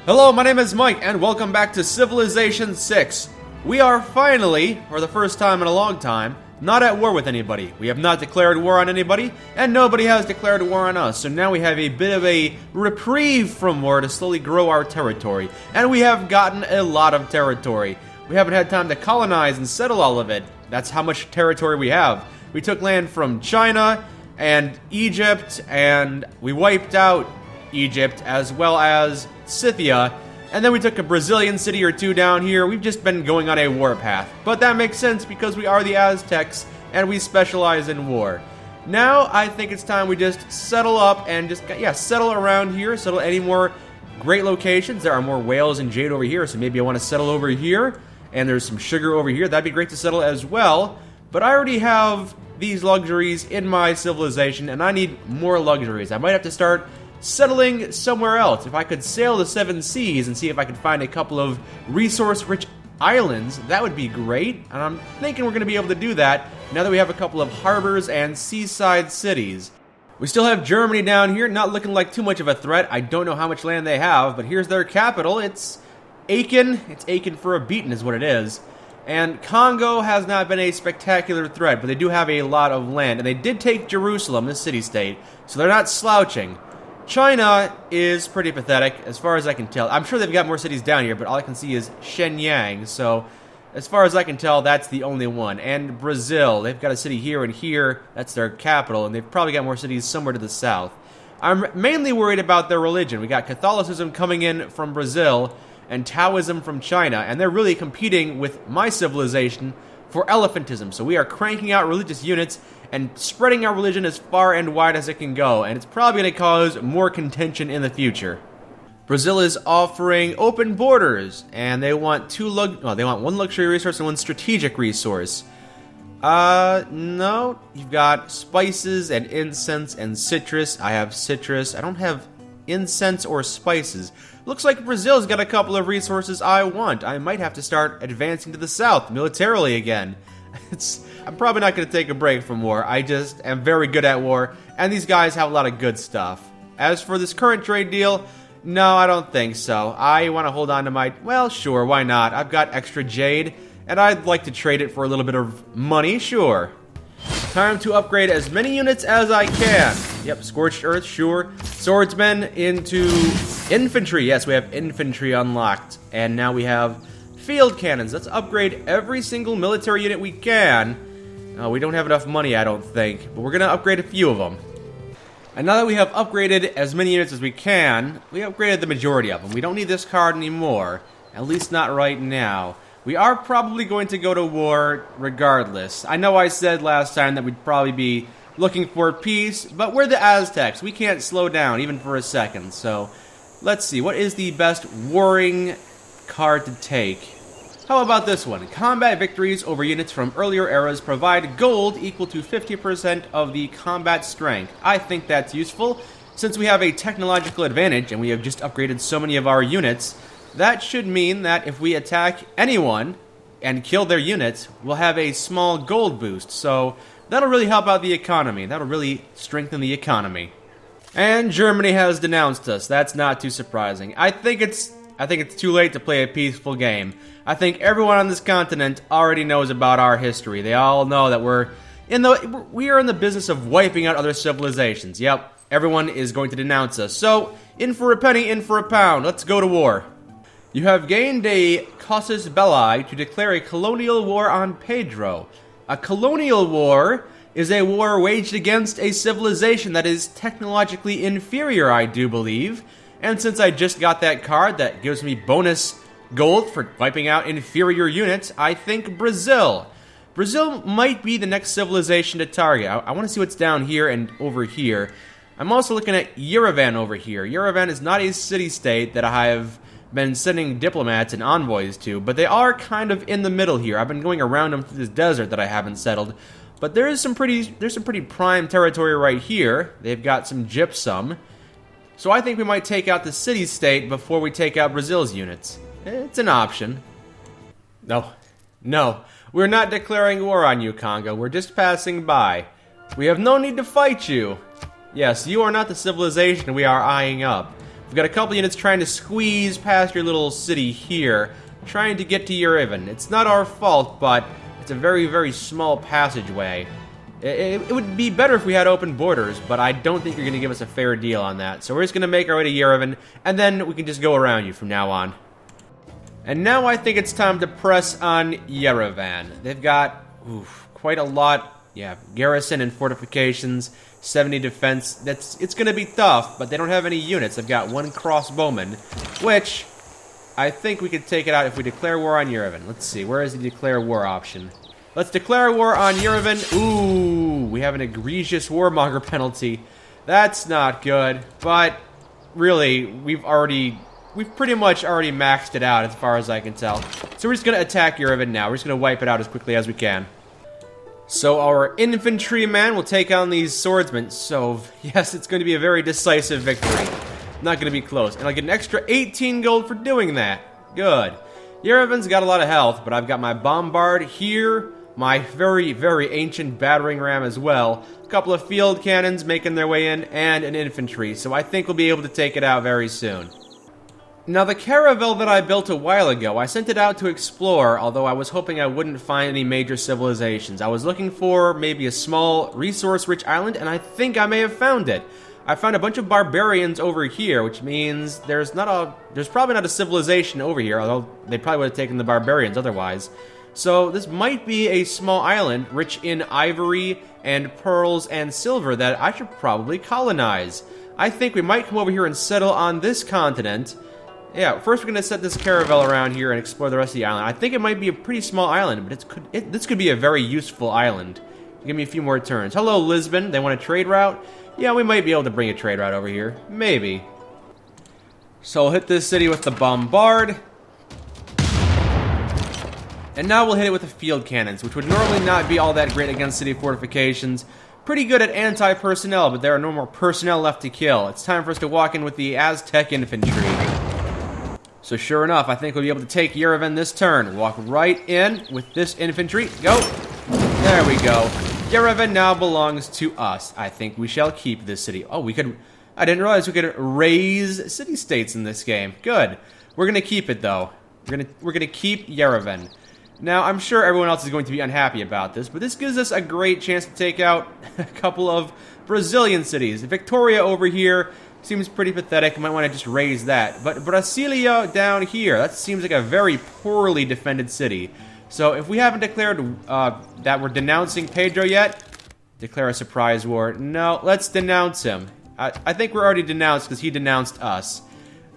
Hello, my name is Mike, and welcome back to Civilization 6. We are finally, for the first time in a long time, not at war with anybody. We have not declared war on anybody, and nobody has declared war on us. So now we have a bit of a reprieve from war to slowly grow our territory. And we have gotten a lot of territory. We haven't had time to colonize and settle all of it. That's how much territory we have. We took land from China and Egypt, and we wiped out Egypt as well as Scythia, and then we took a Brazilian city or two down here. We've just been going on a warpath, but that makes sense because we are the Aztecs and we specialize in war. Now I think it's time we just settle up and just settle around here, settle any more great locations. There are more whales and jade over here, so maybe I want to settle over here, and there's some sugar over here. That'd be great to settle as well, but I already have these luxuries in my civilization and I need more luxuries. I might have to start settling somewhere else. If I could sail the 7 seas and see if I could find a couple of resource-rich islands, that would be great. And I'm thinking we're going to be able to do that now that we have a couple of harbors and seaside cities. We still have Germany down here, not looking like too much of a threat. I don't know how much land they have, but here's their capital. It's Aachen. It's Aachen for a beating is what it is. And Congo has not been a spectacular threat, but they do have a lot of land. And they did take Jerusalem, the city-state, so they're not slouching. China is pretty pathetic, as far as I can tell. I'm sure they've got more cities down here, but all I can see is Shenyang. So, as far as I can tell, that's the only one. And Brazil, they've got a city here and here. That's their capital, and they've probably got more cities somewhere to the south. I'm mainly worried about their religion. We got Catholicism coming in from Brazil and Taoism from China, and they're really competing with my civilization for elephantism. So we are cranking out religious units and spreading our religion as far and wide as it can go, and it's probably going to cause more contention in the future. Brazil is offering open borders, and they want one luxury resource and one strategic resource. No, you've got spices and incense and citrus. I have citrus. I don't have incense or spices. Looks like Brazil's got a couple of resources I want. I might have to start advancing to the south militarily again. I'm probably not going to take a break from war. I just am very good at war, and these guys have a lot of good stuff. As for this current trade deal, no, I don't think so. I want to hold on to my... Well, sure, why not? I've got extra jade, and I'd like to trade it for a little bit of money, sure. Time to upgrade as many units as I can. Yep, Scorched Earth, sure. Swordsmen into infantry. Yes, we have infantry unlocked, and now we have field cannons. Let's upgrade every single military unit we can. We don't have enough money, I don't think, but we're going to upgrade a few of them. And now that we have upgraded as many units as we can, we upgraded the majority of them. We don't need this card anymore, at least not right now. We are probably going to go to war regardless. I know I said last time that we'd probably be looking for peace, but we're the Aztecs. We can't slow down even for a second, so let's see. What is the best warring card to take? How about this one? Combat victories over units from earlier eras provide gold equal to 50% of the combat strength. I think that's useful. Since we have a technological advantage and we have just upgraded so many of our units, that should mean that if we attack anyone and kill their units, we'll have a small gold boost. So that'll really help out the economy. That'll really strengthen the economy. And Germany has denounced us. That's not too surprising. I think it's too late to play a peaceful game. I think everyone on this continent already knows about our history. They all know that we are in the business of wiping out other civilizations. Yep, everyone is going to denounce us. So, in for a penny, in for a pound. Let's go to war. You have gained a casus belli to declare a colonial war on Pedro. A colonial war is a war waged against a civilization that is technologically inferior, I do believe. And since I just got that card that gives me bonus gold for wiping out inferior units, I think Brazil. Brazil might be the next civilization to target. I want to see what's down here and over here. I'm also looking at Yerevan over here. Yerevan is not a city-state that I have been sending diplomats and envoys to, but they are kind of in the middle here. I've been going around them through this desert that I haven't settled, but there's some pretty prime territory right here. They've got some gypsum. So I think we might take out the city-state before we take out Brazil's units. It's an option. No, we're not declaring war on you, Congo. We're just passing by. We have no need to fight you. Yes, you are not the civilization we are eyeing up. We've got a couple units trying to squeeze past your little city here, trying to get to Yerevan. It's not our fault, but it's a very, very small passageway. It would be better if we had open borders, but I don't think you're going to give us a fair deal on that. So we're just going to make our way to Yerevan, and then we can just go around you from now on. And now I think it's time to press on Yerevan. They've got quite a lot. Yeah, garrison and fortifications, 70 defense. It's going to be tough, but they don't have any units. They've got 1 crossbowman, which I think we could take it out if we declare war on Yerevan. Let's see, where is the declare war option? Let's declare war on Yerevan. Ooh, we have an egregious warmonger penalty. That's not good, but really, we've pretty much already maxed it out as far as I can tell. So we're just going to attack Yerevan now. We're just going to wipe it out as quickly as we can. So our infantryman will take on these swordsmen. So, yes, it's going to be a very decisive victory. Not going to be close. And I'll get an extra 18 gold for doing that. Good. Yerevan's got a lot of health, but I've got my bombard here, my very, very ancient battering ram as well, a couple of field cannons making their way in, and an infantry. So I think we'll be able to take it out very soon. Now, the caravel that I built a while ago, I sent it out to explore, although I was hoping I wouldn't find any major civilizations. I was looking for maybe a small, resource-rich island, and I think I may have found it. I found a bunch of barbarians over here, which means there's probably not a civilization over here, although they probably would have taken the barbarians otherwise. So this might be a small island rich in ivory and pearls and silver that I should probably colonize. I think we might come over here and settle on this continent. Yeah, first we're going to set this caravel around here and explore the rest of the island. I think it might be a pretty small island, but this could be a very useful island. Give me a few more turns. Hello, Lisbon. They want a trade route? Yeah, we might be able to bring a trade route over here. Maybe. So I'll hit this city with the bombard. And now we'll hit it with the field cannons, which would normally not be all that great against city fortifications. Pretty good at anti-personnel, but there are no more personnel left to kill. It's time for us to walk in with the Aztec infantry. So sure enough, I think we'll be able to take Yerevan this turn. Walk right in with this infantry. Go. There we go. Yerevan now belongs to us. I think we shall keep this city. Oh, I didn't realize we could raise city-states in this game. Good. We're going to keep it, though. We're gonna keep Yerevan. Now, I'm sure everyone else is going to be unhappy about this, but this gives us a great chance to take out a couple of Brazilian cities. Victoria over here seems pretty pathetic. Might want to just raise that. But Brasilia down here, that seems like a very poorly defended city. So if we haven't declared that we're denouncing Pedro yet, declare a surprise war. No, let's denounce him. I think we're already denounced because he denounced us.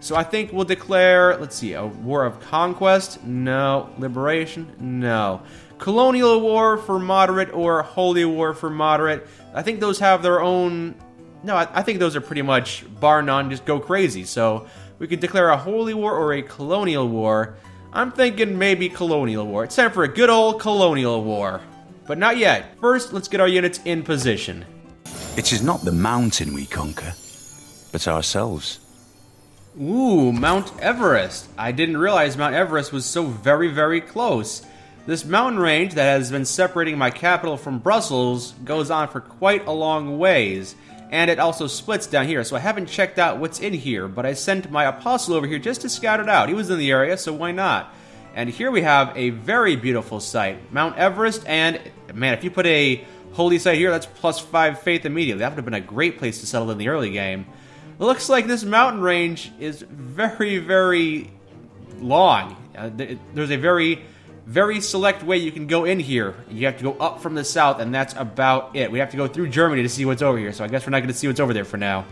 So I think we'll declare, let's see, a war of conquest? No. Liberation? No. Colonial War for moderate or Holy War for moderate? I think those have their own... No, I think those are pretty much, bar none, just go crazy. So we could declare a Holy War or a Colonial War. I'm thinking maybe Colonial War. It's time for a good old Colonial War. But not yet. First, let's get our units in position. It is not the mountain we conquer, but ourselves. Ooh, Mount Everest. I didn't realize Mount Everest was so very, very close. This mountain range that has been separating my capital from Brussels goes on for quite a long ways. And it also splits down here, so I haven't checked out what's in here, but I sent my apostle over here just to scout it out. He was in the area, so why not? And here we have a very beautiful site, Mount Everest, and man, if you put a holy site here, that's +5 faith immediately. That would have been a great place to settle in the early game. It looks like this mountain range is very, very long. There's a very, very select way you can go in here. You have to go up from the south, and that's about it. We have to go through Germany to see what's over here, so I guess we're not going to see what's over there for now.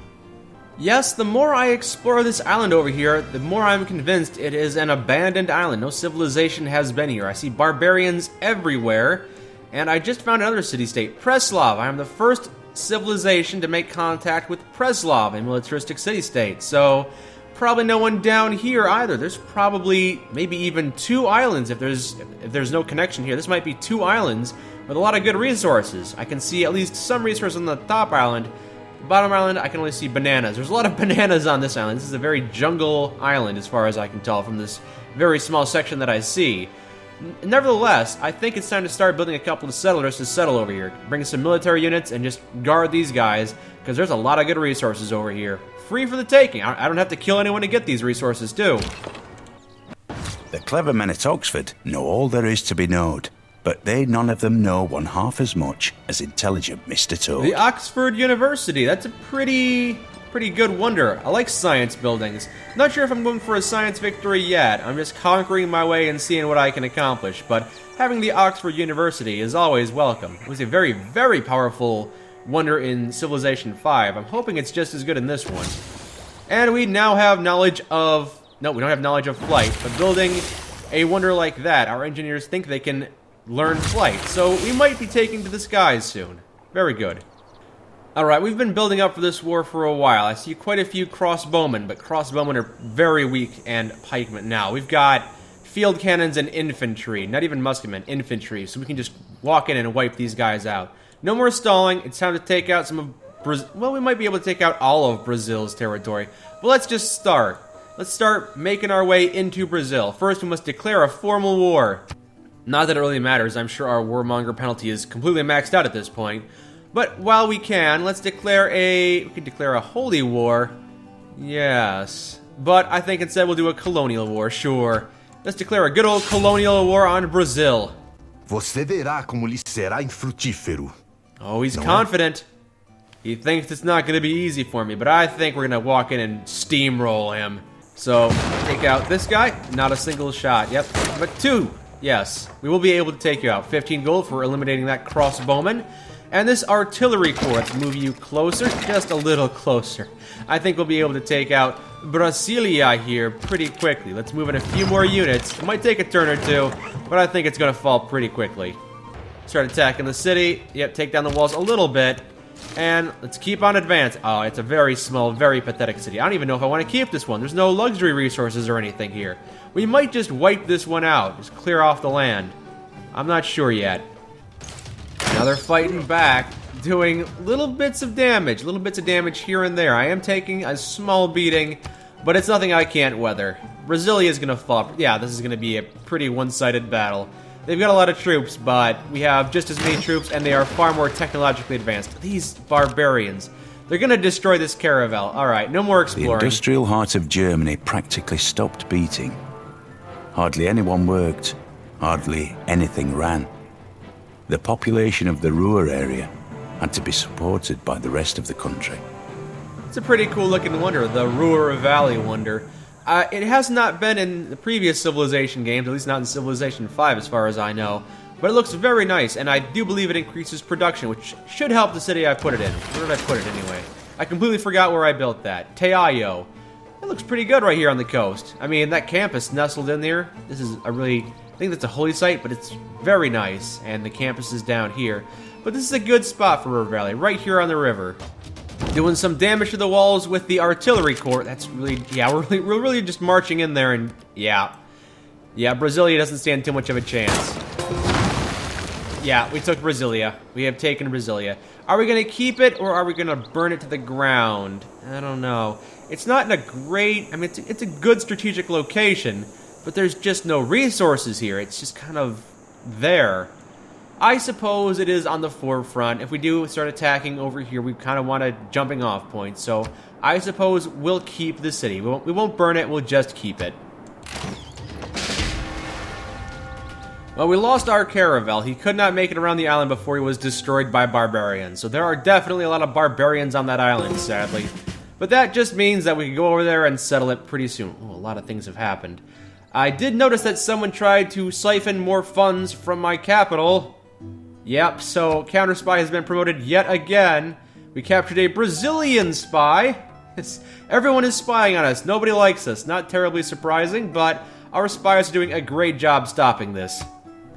Yes, the more I explore this island over here, the more I'm convinced it is an abandoned island. No civilization has been here. I see barbarians everywhere, and I just found another city-state, Preslav. I am the first civilization to make contact with Preslav, a militaristic city-state, so probably no one down here either. There's probably maybe even 2 islands if there's no connection here. This might be 2 islands with a lot of good resources. I can see at least some resources on the top island. The bottom island, I can only see bananas. There's a lot of bananas on this island. This is a very jungle island as far as I can tell from this very small section that I see. Nevertheless, I think it's time to start building a couple of settlers to settle over here. Bring some military units and just guard these guys, because there's a lot of good resources over here. free for the taking. I don't have to kill anyone to get these resources, too. The clever men at Oxford know all there is to be known, but they none of them know one half as much as intelligent Mr. Toad. The Oxford University, that's a pretty good wonder. I like science buildings. Not sure if I'm going for a science victory yet. I'm just conquering my way and seeing what I can accomplish, but having the Oxford University is always welcome. It was a very, very powerful wonder in Civilization 5. I'm hoping it's just as good in this one. And we now have knowledge of... No, we don't have knowledge of flight, but building a wonder like that, our engineers think they can learn flight, so we might be taking to the skies soon. Very good. Alright, we've been building up for this war for a while. I see quite a few crossbowmen, but crossbowmen are very weak and pikemen now. We've got field cannons and infantry, not even musketmen, infantry, so we can just walk in and wipe these guys out. No more stalling, it's time to take out some of Brazil. Well, we might be able to take out all of Brazil's territory, but let's just start. Let's start making our way into Brazil. First, we must declare a formal war. Not that it really matters, I'm sure our warmonger penalty is completely maxed out at this point. But while we can, let's declare we can declare a holy war. Yes. But I think instead we'll do a colonial war, sure. Let's declare a good old colonial war on Brazil. Você verá como lhe será infrutífero. Oh, he's confident. He thinks it's not going to be easy for me, but I think we're going to walk in and steamroll him. So, take out this guy. Not a single shot. Yep. But 2. Yes. We will be able to take you out. 15 gold for eliminating that crossbowman. And this artillery corps. Let's move you closer. Just a little closer. I think we'll be able to take out Brasilia here pretty quickly. Let's move in a few more units. It might take a turn or two, but I think it's going to fall pretty quickly. Start attacking the city. Yep, take down the walls a little bit. And let's keep on advancing. Oh, it's a very small, very pathetic city. I don't even know if I want to keep this one. There's no luxury resources or anything here. We might just wipe this one out. Just clear off the land. I'm not sure yet. Now they're fighting back, doing little bits of damage here and there. I am taking a small beating, but it's nothing I can't weather. Brasilia is going to fall. Yeah, this is going to be a pretty one-sided battle. They've got a lot of troops, but we have just as many troops, and they are far more technologically advanced. These barbarians. They're going to destroy this caravel. Alright, no more exploring. The industrial heart of Germany practically stopped beating. Hardly anyone worked. Hardly anything ran. The population of the Ruhr area had to be supported by the rest of the country. It's a pretty cool looking wonder, the Ruhr Valley wonder. It has not been in the previous Civilization games, at least not in Civilization 5 as far as I know. But it looks very nice, and I do believe it increases production, which should help the city I put it in. Where did I put it anyway? I completely forgot where I built that. Teayo. It looks pretty good right here on the coast. I mean, that campus nestled in there. This is a really... I think that's a holy site, but it's very nice. And the campus is down here. But this is a good spot for Ruhr Valley, right here on the river. Doing some damage to the walls with the artillery corps. That's really... Yeah, we're really just marching in there and... Yeah. Yeah, Brasilia doesn't stand too much of a chance. Yeah, we took Brasilia. We have taken Brasilia. Are we going to keep it, or are we going to burn it to the ground? I don't know. It's not in a great... I mean, it's a good strategic location, but there's just no resources here. It's just kind of there. I suppose it is on the forefront. If we do start attacking over here, we kind of want a jumping off point. So I suppose we'll keep the city. We won't burn it, we'll just keep it. Well, we lost our caravel. He could not make it around the island before he was destroyed by barbarians. So there are definitely a lot of barbarians on that island, sadly. But that just means that we can go over there and settle it pretty soon. Oh, a lot of things have happened. I did notice that someone tried to siphon more funds from my capital. Yep, so Counter Spy has been promoted yet again. We captured a Brazilian spy. Everyone is spying on us. Nobody likes us. Not terribly surprising, but our spies are doing a great job stopping this.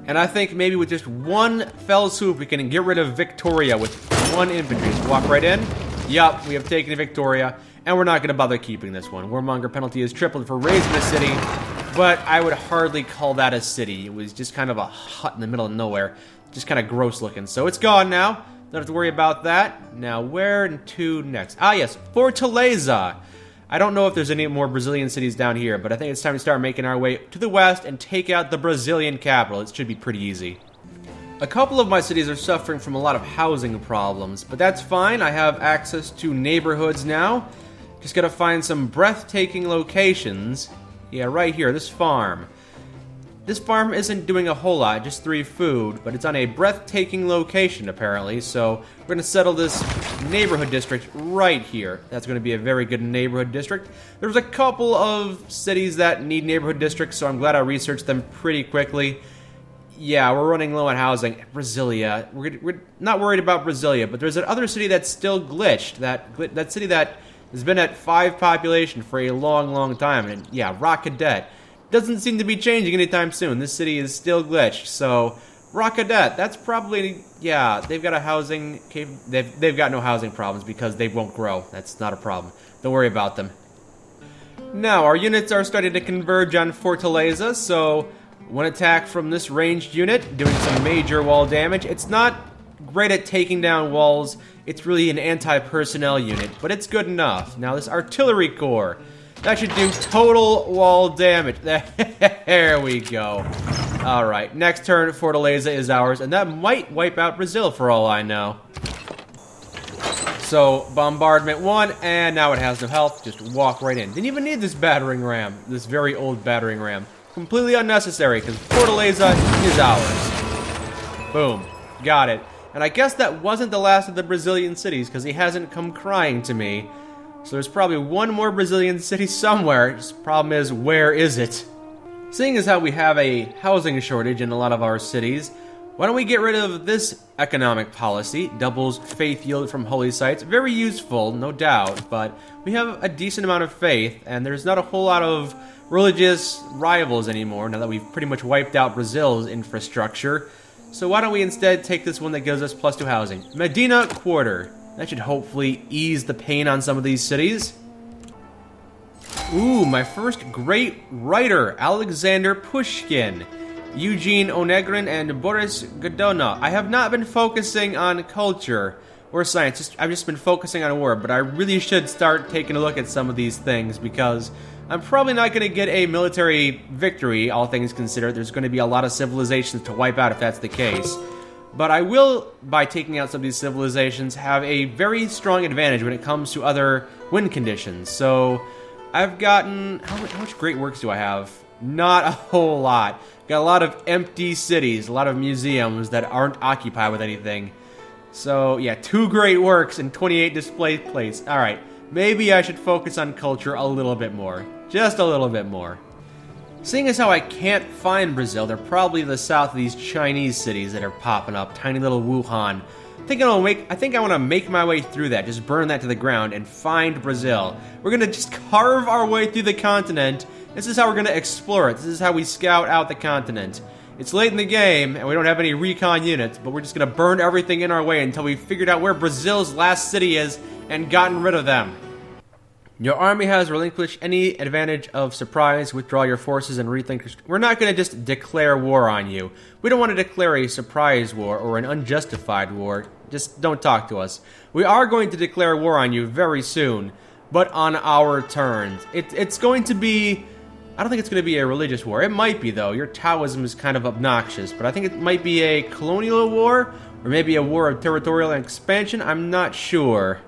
And I think maybe with just one fell swoop, we can get rid of Victoria with one infantry. Just walk right in. Yup, we have taken Victoria, and we're not going to bother keeping this one. Warmonger penalty is tripled for raising the city, but I would hardly call that a city. It was just kind of a hut in the middle of nowhere. Just kind of gross looking. So it's gone now. Don't have to worry about that. Now, where to next? Ah, yes, Fortaleza. I don't know if there's any more Brazilian cities down here, but I think it's time to start making our way to the west and take out the Brazilian capital. It should be pretty easy. A couple of my cities are suffering from a lot of housing problems, but that's fine. I have access to neighborhoods now. Just gotta find some breathtaking locations. Yeah, right here, this farm. This farm isn't doing a whole lot, just 3 food, but it's on a breathtaking location, apparently, so we're gonna settle this neighborhood district right here. That's gonna be a very good neighborhood district. There's a couple of cities that need neighborhood districts, so I'm glad I researched them pretty quickly. Yeah, we're running low on housing. Brasilia. We're not worried about Brasilia, but there's that other city that's still glitched. That city that has been at 5 population for a long, long time. And yeah, Rock Cadet. Doesn't seem to be changing anytime soon. This city is still glitched. So, Rock Cadet, that's probably, yeah, they've got a housing, they've got no housing problems because they won't grow. That's not a problem. Don't worry about them. Now, our units are starting to converge on Fortaleza, so one attack from this ranged unit, doing some major wall damage. It's not great at taking down walls. It's really an anti-personnel unit, but it's good enough. Now, this artillery corps, that should do total wall damage. There we go. Alright, next turn, Fortaleza is ours, and that might wipe out Brazil for all I know. So, bombardment 1, and now it has no health. Just walk right in. Didn't even need this battering ram, this very old battering ram. Completely unnecessary, because Fortaleza is ours. Boom. Got it. And I guess that wasn't the last of the Brazilian cities, because he hasn't come crying to me. So there's probably one more Brazilian city somewhere. Just the problem is, where is it? Seeing as how we have a housing shortage in a lot of our cities, why don't we get rid of this economic policy? Doubles faith yield from holy sites. Very useful, no doubt, but we have a decent amount of faith, and there's not a whole lot of religious rivals anymore, now that we've pretty much wiped out Brazil's infrastructure. So why don't we instead take this one that gives us +2 housing? Medina Quarter. That should hopefully ease the pain on some of these cities. Ooh, my first great writer, Alexander Pushkin, Eugene Onegrin, and Boris Godunov. I have not been focusing on culture or science. I've just been focusing on war, but I really should start taking a look at some of these things because I'm probably not going to get a military victory, all things considered. There's going to be a lot of civilizations to wipe out if that's the case. But I will, by taking out some of these civilizations, have a very strong advantage when it comes to other win conditions. So, I've gotten... How much great works do I have? Not a whole lot. Got a lot of empty cities, a lot of museums that aren't occupied with anything. So, yeah, 2 great works and 28 display plates. Alright, maybe I should focus on culture a little bit more. Just a little bit more. Seeing as how I can't find Brazil, they're probably to the south of these Chinese cities that are popping up. Tiny little Wuhan. I think I want to make my way through that. Just burn that to the ground and find Brazil. We're going to just carve our way through the continent. This is how we're going to explore it. This is how we scout out the continent. It's late in the game, and we don't have any recon units, but we're just going to burn everything in our way until we've figured out where Brazil's last city is and gotten rid of them. Your army has relinquished any advantage of surprise. Withdraw your forces and rethink. We're not going to just declare war on you. We don't want to declare a surprise war or an unjustified war. Just don't talk to us. We are going to declare war on you very soon, but on our terms. It's going to be... I don't think it's going to be a religious war. It might be, though. Your Taoism is kind of obnoxious, but I think it might be a colonial war, or maybe a war of territorial expansion. I'm not sure.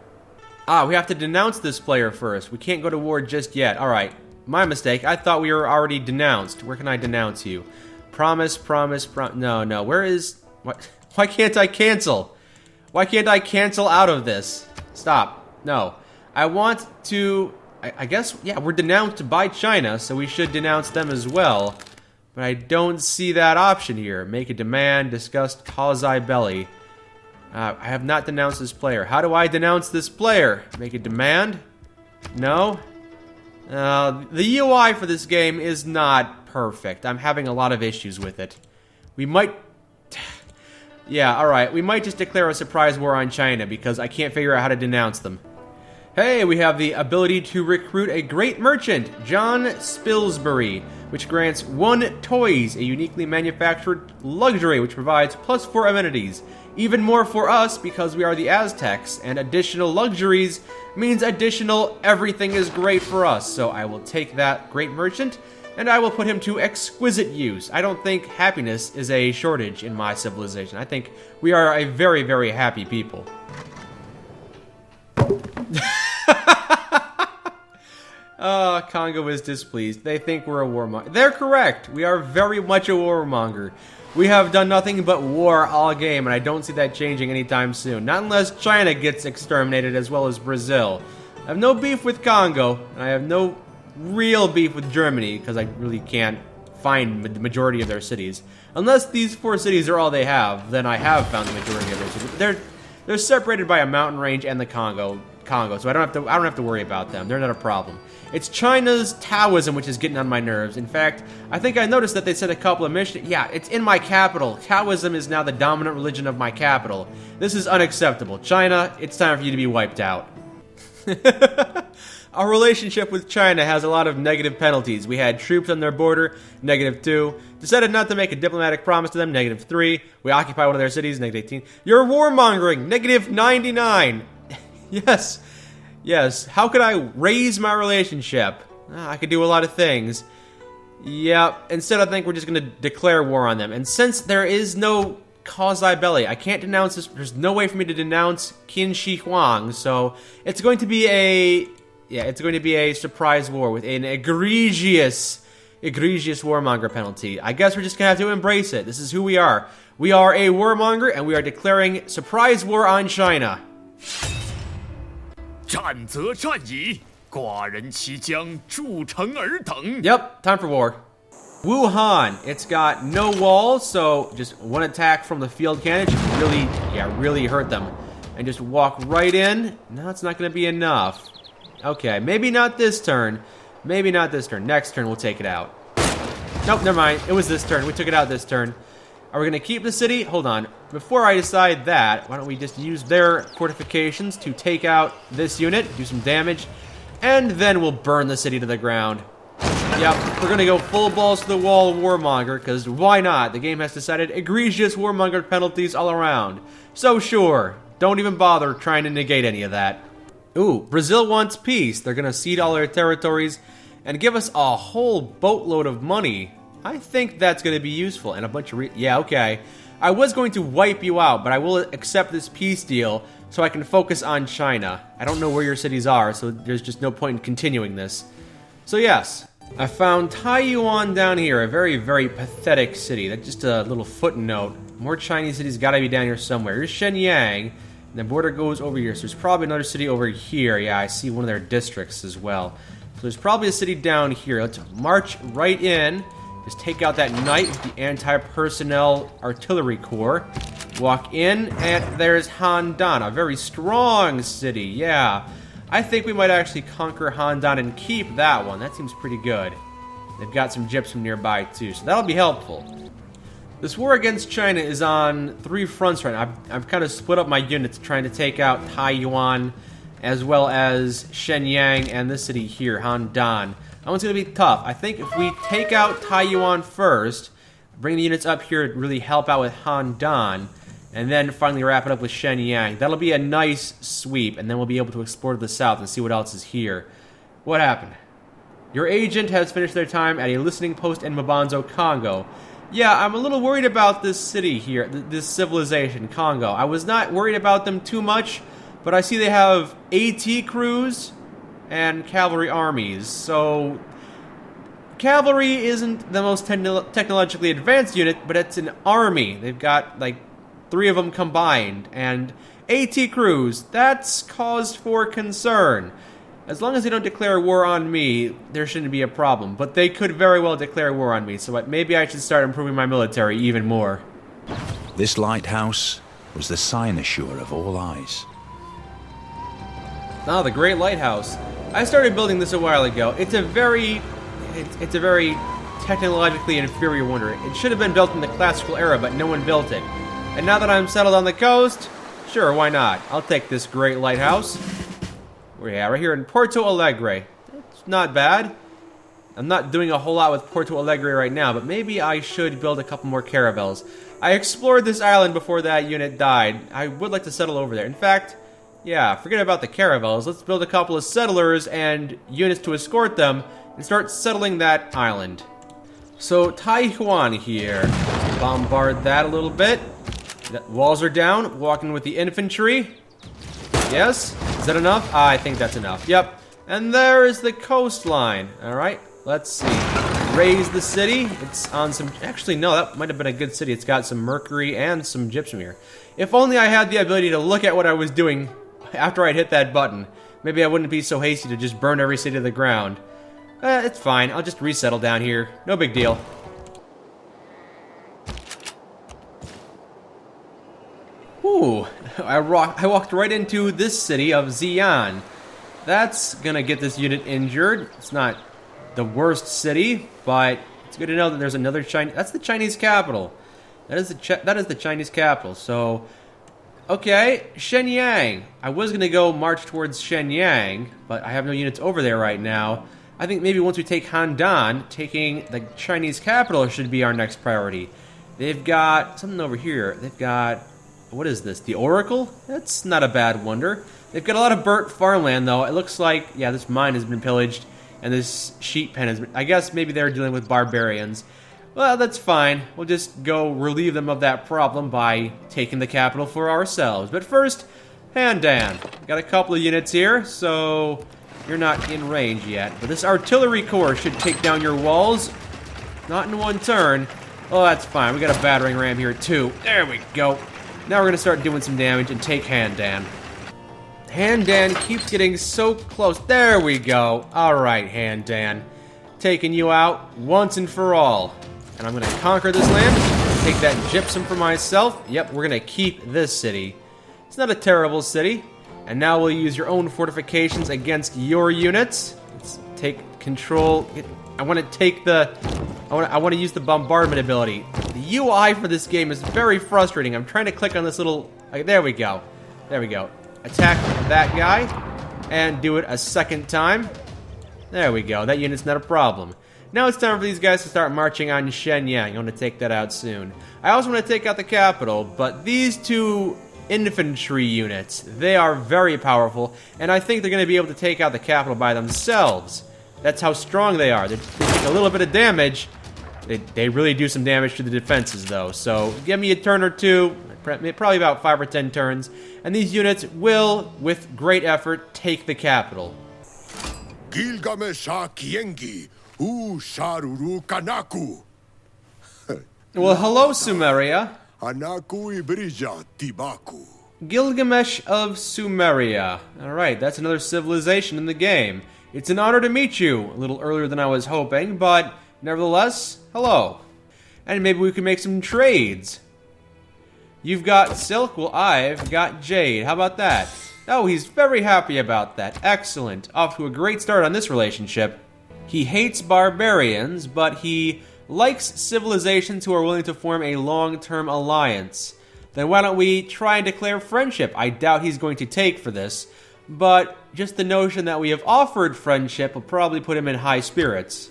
We have to denounce this player first. We can't go to war just yet. Alright, my mistake. I thought we were already denounced. Where can I denounce you? Promise. No. Where is... Why can't I cancel? Why can't I cancel out of this? Stop. No. I want to... I guess, yeah, we're denounced by China, so we should denounce them as well. But I don't see that option here. Make a demand, discuss causi belli. I have not denounced this player. How do I denounce this player? Make a demand? No? The UI for this game is not perfect. I'm having a lot of issues with it. We might... Yeah, alright. We might just declare a surprise war on China because I can't figure out how to denounce them. Hey, we have the ability to recruit a great merchant, John Spilsbury, which grants 1 toys, a uniquely manufactured luxury which provides +4 amenities. Even more for us because we are the Aztecs, and additional luxuries means additional everything is great for us. So I will take that great merchant, and I will put him to exquisite use. I don't think happiness is a shortage in my civilization. I think we are a very, very happy people. Congo is displeased. They think we're a warmonger. They're correct. We are very much a warmonger. We have done nothing but war all game, and I don't see that changing anytime soon. Not unless China gets exterminated, as well as Brazil. I have no beef with Congo, and I have no real beef with Germany, because I really can't find the majority of their cities. Unless these 4 cities are all they have, then I have found the majority of their cities. They're separated by a mountain range and the Congo, so I don't have to worry about them. They're not a problem. It's China's Taoism which is getting on my nerves. In fact, I think I noticed that they said a couple of missions. Yeah, it's in my capital. Taoism is now the dominant religion of my capital. This is unacceptable. China, it's time for you to be wiped out. Our relationship with China has a lot of negative penalties. We had troops on their border, -2. Decided not to make a diplomatic promise to them, -3. We occupy one of their cities, -18. You're warmongering, -99. Yes. How could I raise my relationship? I could do a lot of things. Yeah, instead I think we're just going to declare war on them. And since there is no causa belli, I can't denounce this. There's no way for me to denounce Qin Shi Huang, so it's going to be a surprise war with an egregious warmonger penalty. I guess we're just gonna have to embrace it. This is who we are. We are a warmonger, and we are declaring surprise war on China. 战则战矣，寡人其将筑城尔等。 Yep, time for war. Wuhan, it's got no walls, so just one attack from the field cannon should really hurt them. And just walk right in. No, it's not gonna be enough. Okay, maybe not this turn. Next turn, we'll take it out. Nope, never mind. It was this turn. We took it out this turn. Are we going to keep the city? Hold on. Before I decide that, why don't we just use their fortifications to take out this unit, do some damage, and then we'll burn the city to the ground. Yep, we're going to go full balls to the wall warmonger, because why not? The game has decided egregious warmonger penalties all around. So sure, don't even bother trying to negate any of that. Ooh, Brazil wants peace. They're gonna cede all their territories and give us a whole boatload of money. I think that's gonna be useful, and a bunch of yeah, okay. I was going to wipe you out, but I will accept this peace deal so I can focus on China. I don't know where your cities are, so there's just no point in continuing this. So yes, I found Taiyuan down here, a very, very pathetic city. That's just a little footnote. More Chinese cities gotta be down here somewhere. Here's Shenyang. And the border goes over here, so there's probably another city over here. Yeah, I see one of their districts as well. So there's probably a city down here. Let's march right in. Just take out that knight with the anti-personnel artillery corps. Walk in, and there's Handan, a very strong city. Yeah, I think we might actually conquer Handan and keep that one. That seems pretty good. They've got some gypsum nearby, too, so that'll be helpful. This war against China is on 3 fronts right now. I've kind of split up my units trying to take out Taiyuan as well as Shenyang and this city here, Handan. That one's going to be tough. I think if we take out Taiyuan first, bring the units up here to really help out with Handan, and then finally wrap it up with Shenyang, that'll be a nice sweep, and then we'll be able to explore to the south and see what else is here. What happened? Your agent has finished their time at a listening post in Mabanzo, Congo. Yeah, I'm a little worried about this city here, this civilization, Congo. I was not worried about them too much, but I see they have AT crews and cavalry armies. So, cavalry isn't the most technologically advanced unit, but it's an army. They've got, like, 3 of them combined. And AT crews, that's cause for concern. As long as they don't declare war on me, there shouldn't be a problem. But they could very well declare war on me, so maybe I should start improving my military even more. This lighthouse was the cynosure of all eyes. Ah, the Great Lighthouse. I started building this a while ago. It's a very technologically inferior wonder. It should have been built in the classical era, but no one built it. And now that I'm settled on the coast, sure, why not? I'll take this Great Lighthouse. We're right here in Porto Alegre. It's not bad. I'm not doing a whole lot with Porto Alegre right now, but maybe I should build a couple more caravels. I explored this island before that unit died. I would like to settle over there. In fact, yeah, forget about the caravels. Let's build a couple of settlers and units to escort them and start settling that island. So, Taihuan here. Bombard that a little bit. The walls are down. Walking with the infantry. Yes? Is that enough? I think that's enough. Yep. And there is the coastline. Alright, let's see. Raise the city. It's on some... Actually, no, that might have been a good city. It's got some mercury and some gypsum here. If only I had the ability to look at what I was doing after I'd hit that button. Maybe I wouldn't be so hasty to just burn every city to the ground. It's fine. I'll just resettle down here. No big deal. Ooh, I walked right into this city of Xi'an. That's gonna get this unit injured. It's not the worst city, but it's good to know that there's another Chinese... That's the Chinese capital. That is the Chinese capital. So, okay, Shenyang. I was gonna go march towards Shenyang, but I have no units over there right now. I think maybe once we take Handan, taking the Chinese capital should be our next priority. They've got something over here. They've got... What is this? The Oracle? That's not a bad wonder. They've got a lot of burnt farmland, though. It looks like, yeah, this mine has been pillaged, and this sheep pen has been... I guess maybe they're dealing with barbarians. Well, that's fine. We'll just go relieve them of that problem by taking the capital for ourselves. But first, Handan. Got a couple of units here, so you're not in range yet. But this artillery corps should take down your walls. Not in one turn. Oh, that's fine. We got a battering ram here, too. There we go. Now we're going to start doing some damage and take Handan. Handan keeps getting so close. There we go. Alright, Handan. Taking you out once and for all. And I'm going to conquer this land. Take that gypsum for myself. Yep, we're going to keep this city. It's not a terrible city. And now we'll use your own fortifications against your units. Let's take control. I want to take the... I want to use the bombardment ability. The UI for this game is very frustrating. I'm trying to click on this little... there we go. There we go. Attack that guy. And do it a second time. There we go. That unit's not a problem. Now it's time for these guys to start marching on Shenyang. I want to take that out soon. I also want to take out the capital, but these two infantry units, they are very powerful, and I think they're going to be able to take out the capital by themselves. That's how strong they are. They take a little bit of damage. They really do some damage to the defenses, though. So give me a turn or two, probably about 5 or 10 turns, and these units will, with great effort, take the capital. Gilgamesh of Sumeria. Well, hello, Sumeria. Gilgamesh of Sumeria. Alright, that's another civilization in the game. It's an honor to meet you, a little earlier than I was hoping, but nevertheless, hello. And maybe we can make some trades. You've got silk, well, I've got jade. How about that? Oh, he's very happy about that. Excellent. Off to a great start on this relationship. He hates barbarians, but he likes civilizations who are willing to form a long-term alliance. Then why don't we try and declare friendship? I doubt he's going to take for this, but just the notion that we have offered friendship will probably put him in high spirits.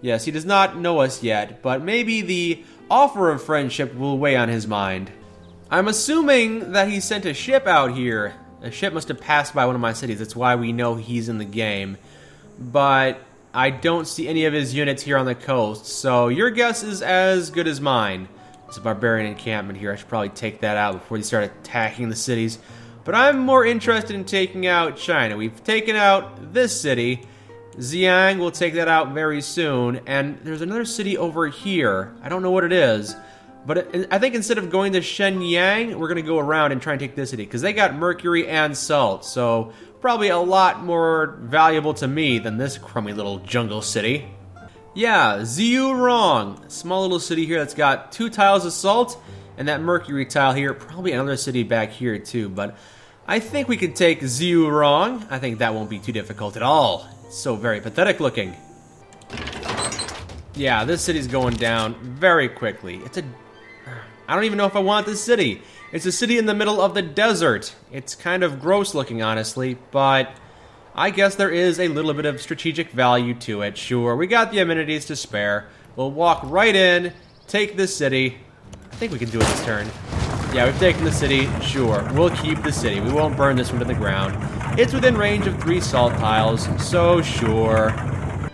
Yes, he does not know us yet, but maybe the offer of friendship will weigh on his mind. I'm assuming that he sent a ship out here. A ship must have passed by one of my cities, that's why we know he's in the game. But I don't see any of his units here on the coast, so your guess is as good as mine. There's a barbarian encampment here. I should probably take that out before they start attacking the cities. But I'm more interested in taking out China. We've taken out this city. Xi'an will take that out very soon. And there's another city over here. I don't know what it is. But I think instead of going to Shenyang, we're going to go around and try and take this city. Because they got mercury and salt. So probably a lot more valuable to me than this crummy little jungle city. Yeah, Ziyurong. Small little city here that's got 2 tiles of salt. And that mercury tile here. Probably another city back here too. But I think we can take Ziyurong. I think that won't be too difficult at all. It's so very pathetic looking. Yeah, this city's going down very quickly. I don't even know if I want this city. It's a city in the middle of the desert. It's kind of gross looking, honestly, but I guess there is a little bit of strategic value to it. Sure, we got the amenities to spare. We'll walk right in, take this city. I think we can do it this turn. Yeah, we've taken the city. Sure, we'll keep the city. We won't burn this one to the ground. It's within range of 3 salt tiles, so sure.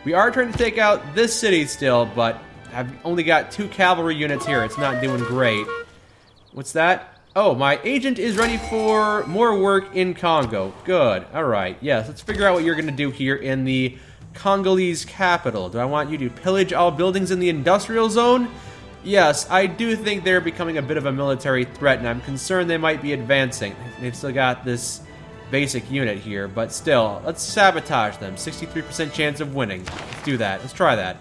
We are trying to take out this city still, but I've only got 2 cavalry units here. It's not doing great. What's that? Oh, my agent is ready for more work in Congo. Good. Alright, yes, let's figure out what you're going to do here in the Congolese capital. Do I want you to pillage all buildings in the industrial zone? Yes, I do think they're becoming a bit of a military threat, and I'm concerned they might be advancing. They've still got this basic unit here, but still, let's sabotage them. 63% chance of winning. Let's do that. Let's try that.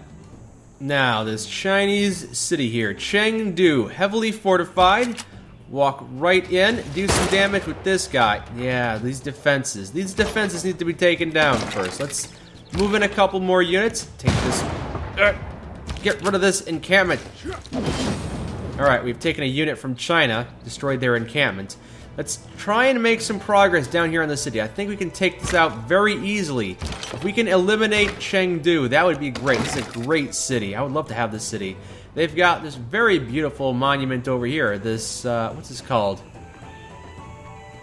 Now, this Chinese city here, Chengdu, heavily fortified. Walk right in, do some damage with this guy. Yeah, these defenses. These defenses need to be taken down first. Let's move in a couple more units. Take this. Get rid of this encampment. Alright, we've taken a unit from China, destroyed their encampment. Let's try and make some progress down here in the city. I think we can take this out very easily. If we can eliminate Chengdu, that would be great. This is a great city. I would love to have this city. They've got this very beautiful monument over here. This, what's this called?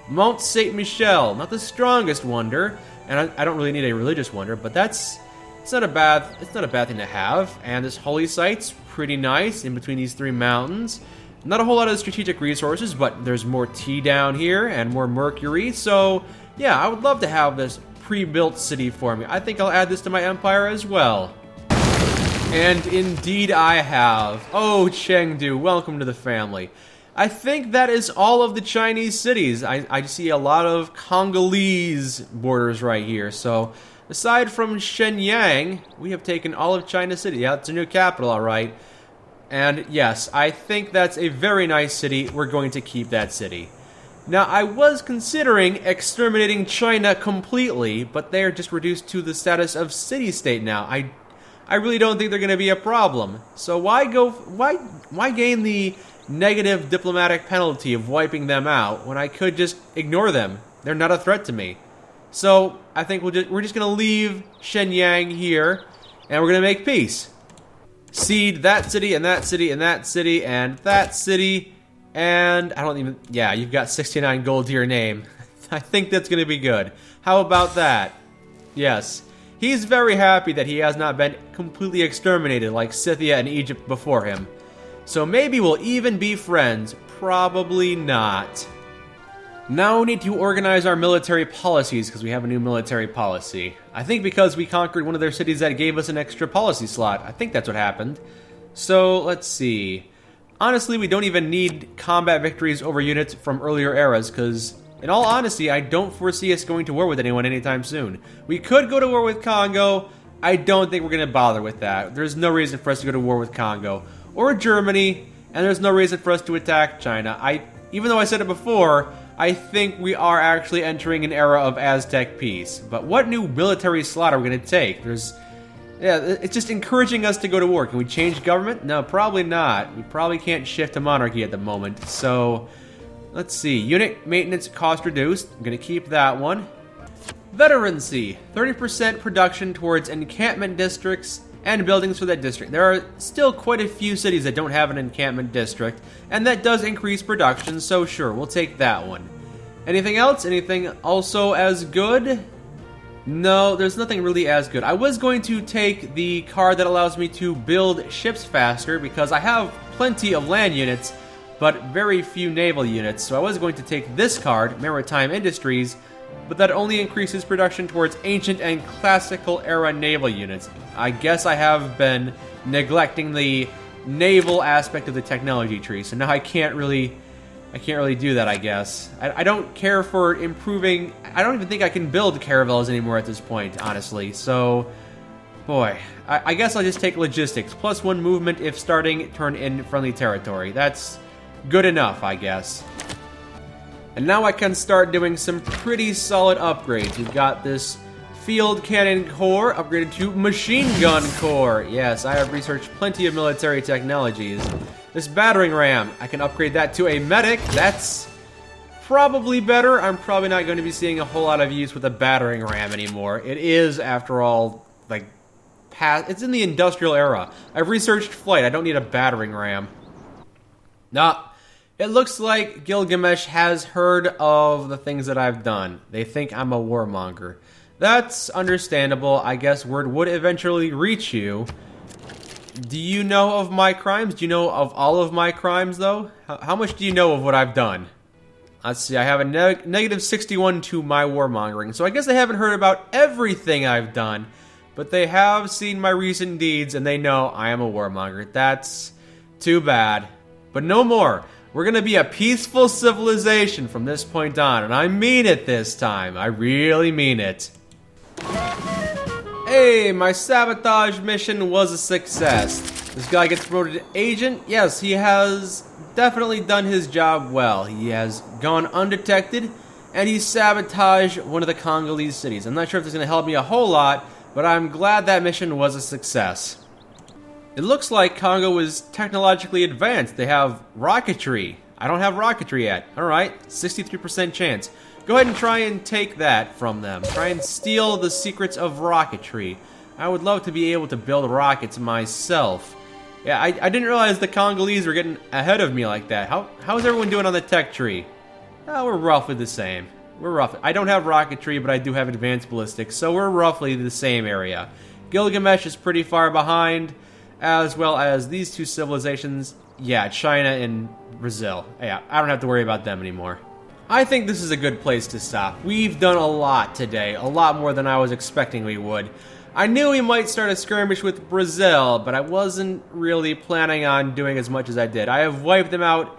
Mont Saint Michel. Not the strongest wonder, and I don't really need a religious wonder, but it's not a bad thing to have. And this holy site's pretty nice in between these three mountains. Not a whole lot of strategic resources, but there's more tea down here and more mercury. So yeah, I would love to have this pre-built city for me. I think I'll add this to my empire as well. And indeed I have. Oh, Chengdu, welcome to the family. I think that is all of the Chinese cities. I see a lot of Congolese borders right here. So aside from Shenyang, we have taken all of China City. Yeah, it's a new capital, all right. And yes, I think that's a very nice city. We're going to keep that city. Now, I was considering exterminating China completely, but they're just reduced to the status of city-state now. I really don't think they're going to be a problem. So why gain the negative diplomatic penalty of wiping them out when I could just ignore them? They're not a threat to me. So I think we're just going to leave Shenyang here, and we're going to make peace. Cede that city, and that city, and that city, and that city, and I don't even... Yeah, you've got 69 gold to your name. I think that's going to be good. How about that? Yes. He's very happy that he has not been completely exterminated like Scythia and Egypt before him. So maybe we'll even be friends. Probably not. Now we need to organize our military policies because we have a new military policy. I think because we conquered one of their cities that gave us an extra policy slot. I think that's what happened. So let's see. Honestly, we don't even need combat victories over units from earlier eras because, in all honesty, I don't foresee us going to war with anyone anytime soon. We could go to war with Congo. I don't think we're going to bother with that. There's no reason for us to go to war with Congo or Germany, and there's no reason for us to attack China. Even though I said it before, I think we are actually entering an era of Aztec peace. But what new military slot are we going to take? It's just encouraging us to go to war. Can we change government? No, probably not. We probably can't shift to monarchy at the moment. So, let's see. Unit maintenance cost reduced. I'm going to keep that one. Veterancy. 30% production towards encampment districts and buildings for that district. There are still quite a few cities that don't have an encampment district, and that does increase production, so sure, we'll take that one. Anything else? Anything also as good? No, there's nothing really as good. I was going to take the card that allows me to build ships faster, because I have plenty of land units, but very few naval units, so I was going to take this card, Maritime Industries, but that only increases production towards ancient and classical era naval units. I guess I have been neglecting the naval aspect of the technology tree, so now I can't really do that, I guess. I don't care for improving... I don't even think I can build caravels anymore at this point, honestly. So, boy, I guess I'll just take logistics. +1 movement if starting turn in friendly territory. That's good enough, I guess. And now I can start doing some pretty solid upgrades. We've got this field cannon core upgraded to machine gun core. Yes, I have researched plenty of military technologies. This battering ram, I can upgrade that to a medic. That's probably better. I'm probably not going to be seeing a whole lot of use with a battering ram anymore. It is, after all, like, it's in the industrial era. I've researched flight. I don't need a battering ram. Nah. It looks like Gilgamesh has heard of the things that I've done. They think I'm a warmonger. That's understandable. I guess word would eventually reach you. Do you know of my crimes? Do you know of all of my crimes, though? How much do you know of what I've done? Let's see, I have a negative 61 to my warmongering, so I guess they haven't heard about everything I've done, but they have seen my recent deeds, and they know I am a warmonger. That's too bad. But no more. We're gonna be a peaceful civilization from this point on, and I mean it this time. I really mean it. Hey, my sabotage mission was a success. This guy gets promoted to agent. Yes, he has definitely done his job well. He has gone undetected, and he sabotaged one of the Congolese cities. I'm not sure if this is going to help me a whole lot, but I'm glad that mission was a success. It looks like Congo is technologically advanced. They have rocketry. I don't have rocketry yet. Alright, 63% chance. Go ahead and try and take that from them. Try and steal the secrets of rocketry. I would love to be able to build rockets myself. Yeah, I didn't realize the Congolese were getting ahead of me like that. How's everyone doing on the tech tree? We're roughly the same. I don't have rocketry, but I do have advanced ballistics, so we're roughly the same area. Gilgamesh is pretty far behind, as well as these two civilizations. Yeah, China and Brazil. Yeah, I don't have to worry about them anymore. I think this is a good place to stop. We've done a lot today, a lot more than I was expecting we would. I knew we might start a skirmish with Brazil, but I wasn't really planning on doing as much as I did. I have wiped them out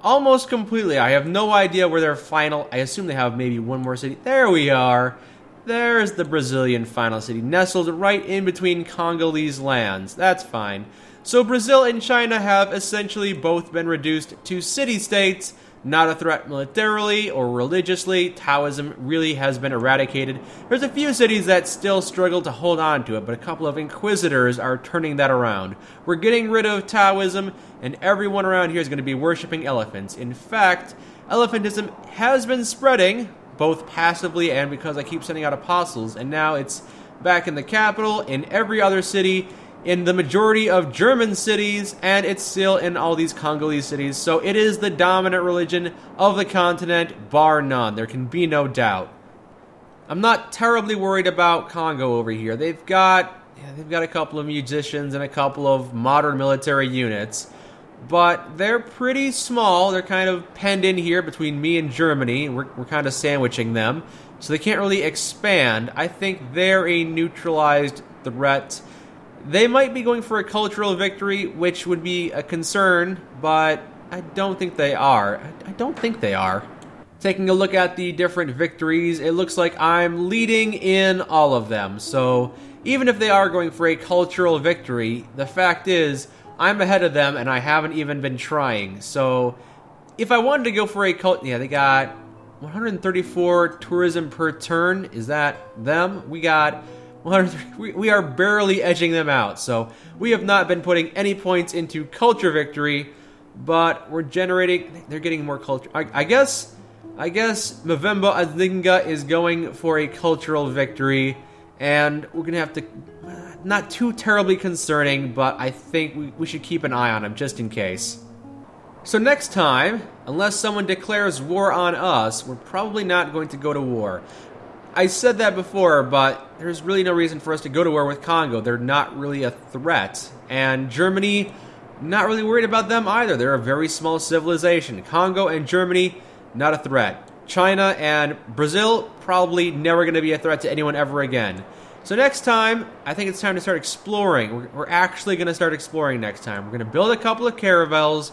almost completely. I have no idea where their final... I assume they have maybe one more city. There we are. There's the Brazilian final city, nestled right in between Congolese lands. That's fine. So Brazil and China have essentially both been reduced to city-states, not a threat militarily or religiously. Taoism really has been eradicated. There's a few cities that still struggle to hold on to it, but a couple of inquisitors are turning that around. We're getting rid of Taoism, and everyone around here is going to be worshipping elephants. In fact, elephantism has been spreading, both passively and because I keep sending out apostles, and now it's back in the capital, in every other city, in the majority of German cities, and it's still in all these Congolese cities. So it is the dominant religion of the continent, bar none. There can be no doubt. I'm not terribly worried about Congo over here. They've got a couple of musicians and a couple of modern military units, but they're pretty small. They're kind of penned in here between me and Germany. We're kind of sandwiching them, so they can't really expand. I think they're a neutralized threat. They might be going for a cultural victory, which would be a concern, but I don't think they are. I don't think they are. Taking a look at the different victories, it looks like I'm leading in all of them. So even if they are going for a cultural victory, the fact is I'm ahead of them and I haven't even been trying. So if I wanted to go for a they got 134 tourism per turn. Is that them? We got... We are barely edging them out, so we have not been putting any points into culture victory, but we're generating... They're getting more culture. I guess Mavemba Adinga is going for a cultural victory, and we're going to have to... Not too terribly concerning, but I think we should keep an eye on him, just in case. So next time, unless someone declares war on us, we're probably not going to go to war. I said that before, but there's really no reason for us to go to war with Congo. They're not really a threat. And Germany, not really worried about them either. They're a very small civilization. Congo and Germany, not a threat. China and Brazil, probably never going to be a threat to anyone ever again. So next time, I think it's time to start exploring. We're actually going to start exploring next time. We're going to build a couple of caravels,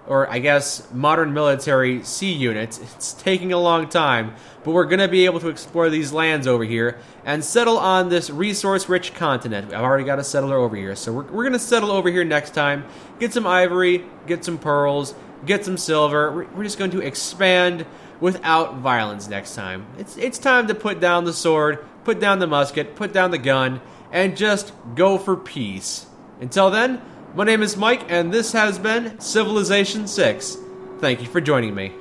or I guess modern military sea units. It's taking a long time, but we're going to be able to explore these lands over here and settle on this resource-rich continent. I've already got a settler over here, so we're going to settle over here next time, get some ivory, get some pearls, get some silver. We're just going to expand without violence next time. It's time to put down the sword, put down the musket, put down the gun, and just go for peace. Until then, my name is Mike, and this has been Civilization 6. Thank you for joining me.